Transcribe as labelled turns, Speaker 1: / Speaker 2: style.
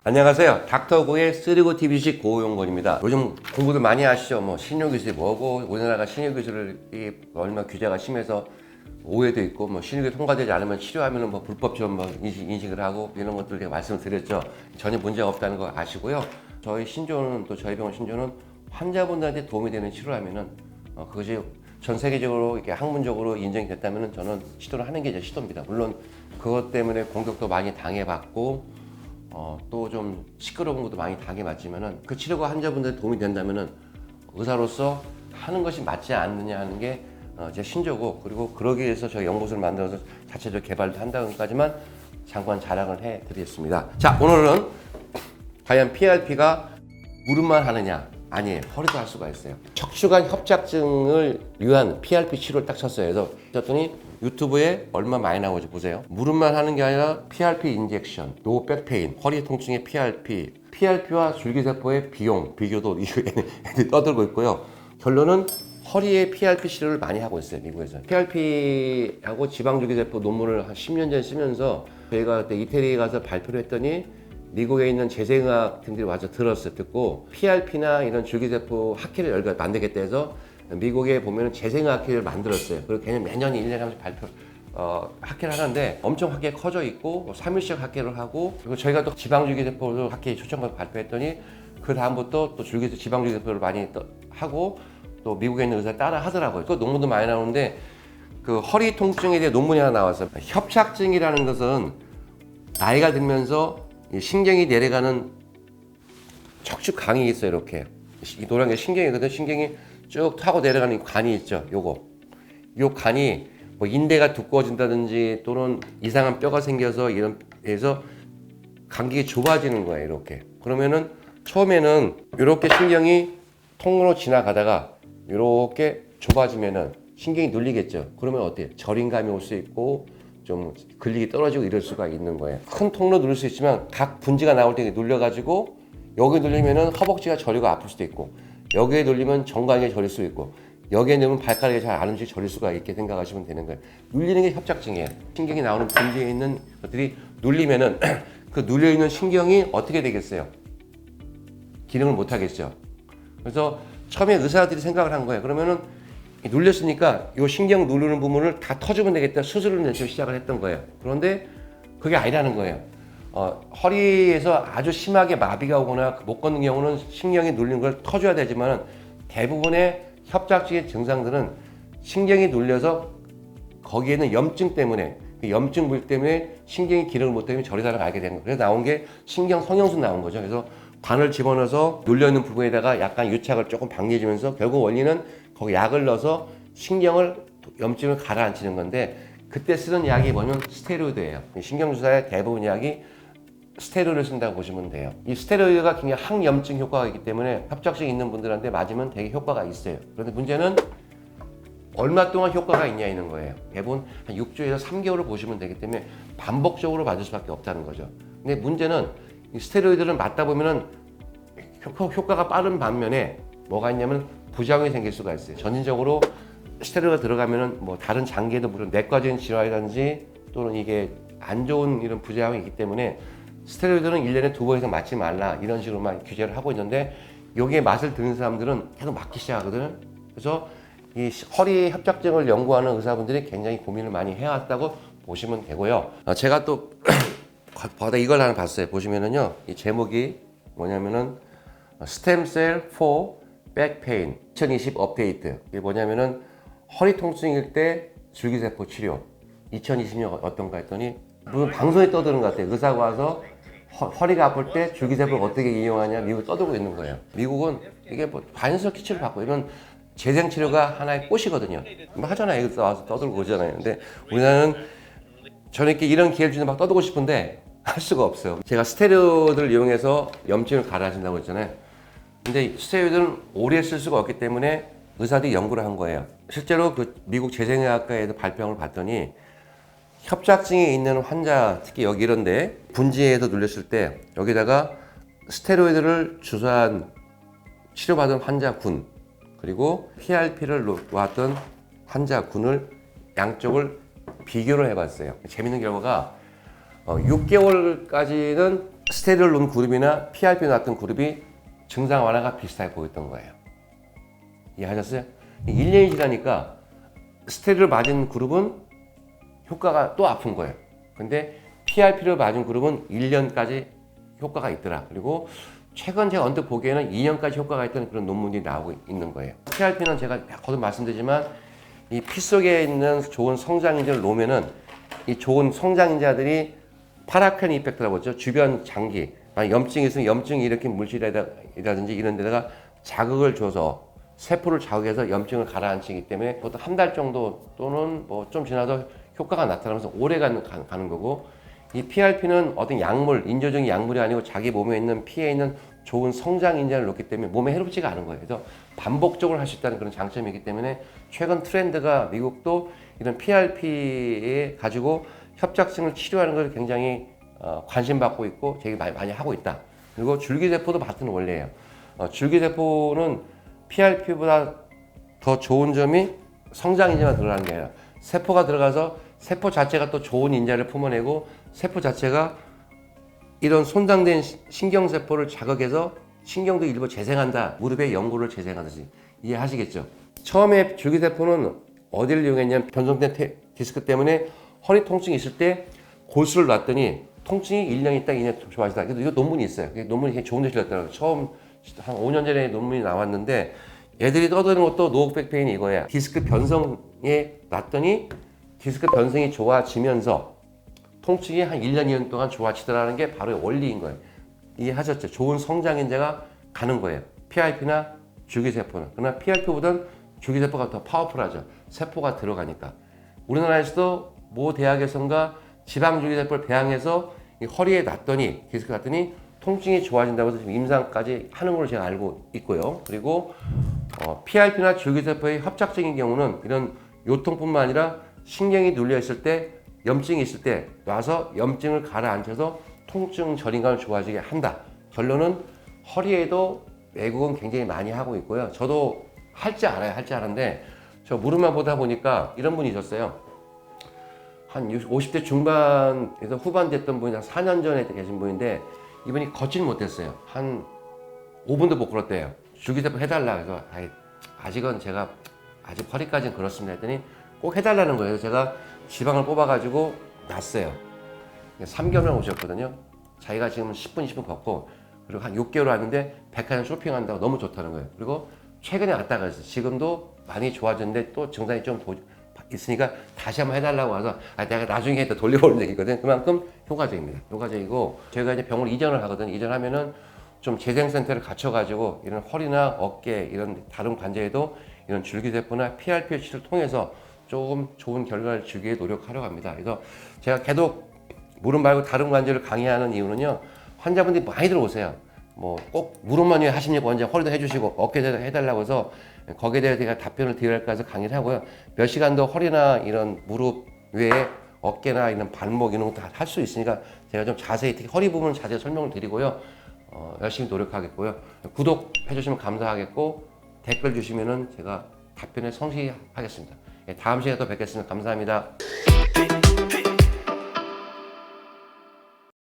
Speaker 1: 안녕하세요. 닥터고의 쓰리고 TV식 고용건입니다. 요즘 공부들 많이 하시죠? 뭐 신유기술이 뭐고, 우리나라가 신유기술이 얼마나 규제가 심해서 오해도 있고, 뭐 신유기술 통과되지 않으면 치료하면은 뭐 불법처럼 뭐 인식을 하고 이런 것들 제가 말씀을 드렸죠. 전혀 문제가 없다는 거 아시고요. 저희 신조는 또 저희 병원 신조는 환자분들한테 도움이 되는 치료라면은 그것이 전 세계적으로 이렇게 학문적으로 인정이 됐다면은 저는 시도를 하는 게 제 시도입니다. 물론 그것 때문에 공격도 많이 당해봤고. 또 좀 시끄러운 것도 많이 당해봤지만은 그 치료가 환자분들에 도움이 된다면은 의사로서 하는 것이 맞지 않느냐 하는 게 제 신조고, 그리고 그러기 위해서 저희 연구소를 만들어서 자체적으로 개발도 한다는까지만 잠깐 자랑을 해드리겠습니다. 자, 오늘은 과연 PRP가 무릎만 하느냐? 아니에요. 허리도 할 수가 있어요. 척추관 협착증을 위한 PRP 치료를 딱 쳤어요. 그래서 쳤더니 유튜브에 얼마 많이 나오지 보세요. 무릎만 하는 게 아니라 PRP 인젝션, 노 백페인, 허리 통증의 PRP, PRP와 줄기세포의 비교도 애들이 떠들고 있고요. 결론은 허리에 PRP 치료를 많이 하고 있어요, 미국에서. PRP하고 지방줄기세포 논문을 한 10년 전에 쓰면서 저희가 그때 이태리에 가서 발표를 했더니 미국에 있는 재생의학 등들이 와서 들었어요. 듣고 PRP나 이런 줄기세포 학회를 열가 만들겠다 해서 미국에 보면은 재생의학회를 만들었어요. 그리고 걔는 매년 1년에 한 번씩 학회를 하는데 엄청 학회 커져 있고 3일씩 학회를 하고, 그리고 저희가 또 지방줄기세포 학회에 초청받고 발표했더니 그 다음부터 또 지방줄기세포를 많이 하고 또 미국에 있는 의사 따라 하더라고요. 그 논문도 많이 나오는데 그 허리 통증에 대해 논문이 하나 나왔어요. 협착증이라는 것은 나이가 들면서 신경이 내려가는 척추강이 있어요. 이렇게 이 노란 게 신경이거든. 신경이 쭉 타고 내려가는 관이 있죠. 요 관이 뭐 인대가 두꺼워진다든지 또는 이상한 뼈가 생겨서 이런 해서 간격이 좁아지는 거예요. 이렇게. 그러면은 처음에는 이렇게 신경이 통로 지나가다가 이렇게 좁아지면은 신경이 눌리겠죠. 그러면 어때요? 저림감이 올 수 있고 좀 근력이 떨어지고 이럴 수가 있는 거예요. 큰 통로 누를 수 있지만 각 분지가 나올 때 눌려가지고 여기 눌리면은 허벅지가 저리고 아플 수도 있고, 여기에 눌리면 정강이 저릴 수 있고, 여기에 누르면 발가락이 잘 안 움직여 저릴 수가 있게 생각하시면 되는 거예요. 눌리는 게 협착증이에요. 신경이 나오는 분지에 있는 것들이 눌리면은 그 눌려 있는 신경이 어떻게 되겠어요? 기능을 못 하겠죠. 그래서 처음에 의사들이 생각을 한 거예요. 그러면은 눌렸으니까 이 신경 누르는 부분을 다 터주면 되겠다, 수술을 내서 시작을 했던 거예요. 그런데 그게 아니라는 거예요. 허리에서 아주 심하게 마비가 오거나 못 걷는 경우는 신경이 눌리는 걸 터줘야 되지만 대부분의 협착증의 증상들은 신경이 눌려서 거기에는 염증 때문에, 그 염증 부위 때문에 신경이 기능을 못하면 저리다가 알게 된 거예요. 그래서 나온 게 신경 성형수 나온 거죠. 그래서 관을 집어넣어서 눌려있는 부분에다가 약간 유착을 조금 방해해주면서 결국 원리는 거기 약을 넣어서 신경을, 염증을 가라앉히는 건데, 그때 쓰는 약이 뭐냐면 스테로이드예요. 신경주사의 대부분 약이 스테로이드를 쓴다고 보시면 돼요. 이 스테로이드가 굉장히 항염증 효과가 있기 때문에 협착증 있는 분들한테 맞으면 되게 효과가 있어요. 그런데 문제는 얼마 동안 효과가 있냐는 거예요. 대부분 한 6주에서 3개월을 보시면 되기 때문에 반복적으로 맞을 수밖에 없다는 거죠. 근데 문제는 이 스테로이드를 맞다 보면은 효과가 빠른 반면에 뭐가 있냐면 부작용이 생길 수가 있어요. 전인적으로 스테로이드가 들어가면은 뭐 다른 장기에도 물론 내과적인 질환이라든지 또는 이게 안 좋은 이런 부작용이 있기 때문에 스테로이드는 1년에 2번 이상 맞지 말라, 이런 식으로만 규제를 하고 있는데, 여기에 맛을 드는 사람들은 계속 맞기 시작하거든. 그래서 이 허리 협착증을 연구하는 의사분들이 굉장히 고민을 많이 해왔다고 보시면 되고요. 제가 또 바다 이걸 하나 봤어요. 보시면은요, 이 제목이 뭐냐면은 스템셀 for back pain 2020 업데이트. 이게 뭐냐면은 허리 통증일 때 줄기세포 치료 2020년 어떤가 했더니 무슨 방송에 떠드는 것 같아요. 의사가 와서 허리가 아플 때 줄기세포를 어떻게 이용하냐 미국 떠들고 있는 거예요. 미국은 이게 뭐 자연스럽게 치료를 받고 이런 재생치료가 하나의 꽃이거든요. 뭐 하잖아요. 여기서 와서 떠들고 그러잖아요. 근데 우리나라는 저는 이런 기회를 주는 막 떠들고 싶은데 할 수가 없어요. 제가 스테로이드를 이용해서 염증을 가라앉힌다고 했잖아요. 근데 스테로이드는 오래 쓸 수가 없기 때문에 의사들이 연구를 한 거예요. 실제로 그 미국 재생의학과에서 발표를 봤더니 협착증이 있는 환자, 특히 여기 이런데 분지에서 눌렸을 때 여기다가 스테로이드를 주사한 치료받은 환자군, 그리고 PRP를 놓았던 환자군을 양쪽을 비교를 해봤어요. 재밌는 결과가 6개월까지는 스테로이드를 놓은 그룹이나 PRP 놨던 그룹이 증상 완화가 비슷하게 보였던 거예요. 이해하셨어요? 1년이 지나니까 스테로이드를 맞은 그룹은 효과가 또 아픈 거예요. 근데 PRP를 맞은 그룹은 1년까지 효과가 있더라. 그리고 최근 제가 언뜻 보기에는 2년까지 효과가 있다는 그런 논문이 나오고 있는 거예요. PRP는 제가 거듭 말씀드리지만 이 피 속에 있는 좋은 성장인자를 놓으면은 이 좋은 성장인자들이 파라켄 이펙트라고 하죠. 주변 장기, 염증이 있으면 염증이 일으킨 물질이라든지 이런 데다가 자극을 줘서 세포를 자극해서 염증을 가라앉히기 때문에 보통 한 달 정도 또는 뭐 좀 지나서 효과가 나타나면서 오래 가는 거고, 이 PRP는 어떤 약물, 인조적인 약물이 아니고 자기 몸에 있는 피에 있는 좋은 성장 인자를 놓기 때문에 몸에 해롭지가 않은 거예요. 그래서 반복적으로 할 수 있다는 그런 장점이기 때문에 최근 트렌드가 미국도 이런 PRP에 가지고 협착증을 치료하는 걸 굉장히 관심받고 있고 되게 많이 하고 있다. 그리고 줄기세포도 같은 원리예요. 줄기세포는 PRP보다 더 좋은 점이 성장 인자가 들어가는 게 아니라 세포가 들어가서 세포 자체가 또 좋은 인자를 품어내고 세포 자체가 이런 손상된 신경세포를 자극해서 신경도 일부 재생한다. 무릎의 연골을 재생하듯이. 이해하시겠죠? 처음에 줄기세포는 어디를 이용했냐면 변성된 디스크 때문에 허리 통증이 있을 때 골수를 놨더니 통증이 1년 있다 2년 좋아지다. 그래도 이거 논문이 있어요. 논문이 좋은 데 실렸더라고요. 처음 한 5년 전에 논문이 나왔는데 애들이 떠드는 것도 노흑백페인이 이거야. 디스크 변성에 놨더니 디스크 변성이 좋아지면서 통증이 한 1년, 2년 동안 좋아지더라는 게 바로 원리인 거예요. 이해하셨죠? 좋은 성장인자가 가는 거예요. PRP나 줄기세포는. 그러나 PRP보다는 줄기세포가 더 파워풀하죠. 세포가 들어가니까. 우리나라에서도 모 대학에선가 지방줄기세포를 배양해서 이 허리에 놨더니, 디스크 놨더니 통증이 좋아진다고 해서 지금 임상까지 하는 걸로 제가 알고 있고요. 그리고 PRP나 줄기세포의 협착증인 경우는 이런 요통뿐만 아니라 신경이 눌려 있을 때, 염증이 있을 때 놔서 염증을 가라앉혀서 통증 저림감을 좋아지게 한다. 결론은 허리에도 외국은 굉장히 많이 하고 있고요. 저도 할 줄 알아요. 할 줄 아는데 저 무릎만 보다 보니까 이런 분이 있었어요. 한 50대 중반에서 후반 됐던 분이 한 4년 전에 계신 분인데 이분이 걷지는 못했어요. 한 5분도 못 걸었대요. 줄기세포 해달라. 그래서 아직은 제가 아직 허리까지는 그렇습니다 했더니 꼭 해달라는 거예요. 제가 지방을 뽑아가지고 놨어요. 3개월 오셨거든요. 자기가 지금 10분, 20분 걷고 그리고 한 6개월 왔는데 백화점 쇼핑한다고 너무 좋다는 거예요. 그리고 최근에 왔다가 그랬어요. 지금도 많이 좋아졌는데 또 증상이 좀 있으니까 다시 한번 해달라고 와서 내가 나중에 또 돌려보는 얘기거든. 그만큼 효과적입니다. 효과적이고 저희가 이제 병원 이전을 하거든요. 이전하면은 좀 재생센터를 갖춰가지고 이런 허리나 어깨 이런 다른 관절에도 이런 줄기세포나 PRP-치료를 통해서 조금 좋은 결과를 주기 위해 노력하려고 합니다. 그래서 제가 계속 무릎 말고 다른 관절을 강의하는 이유는요. 환자분들이 많이 들어오세요. 뭐 꼭 무릎만 위해 하십니까? 원장 허리도 해주시고 어깨도 해달라고 해서 거기에 대해서 제가 답변을 드릴까 해서 강의를 하고요. 몇 시간 더 허리나 이런 무릎 외에 어깨나 이런 발목 이런 것도 할 수 있으니까 제가 좀 자세히 특히 허리 부분 자세히 설명을 드리고요. 열심히 노력하겠고요. 구독해 주시면 감사하겠고 댓글 주시면은 제가 답변에 성실히 하겠습니다. 다음 시간에 또 뵙겠습니다. 감사합니다.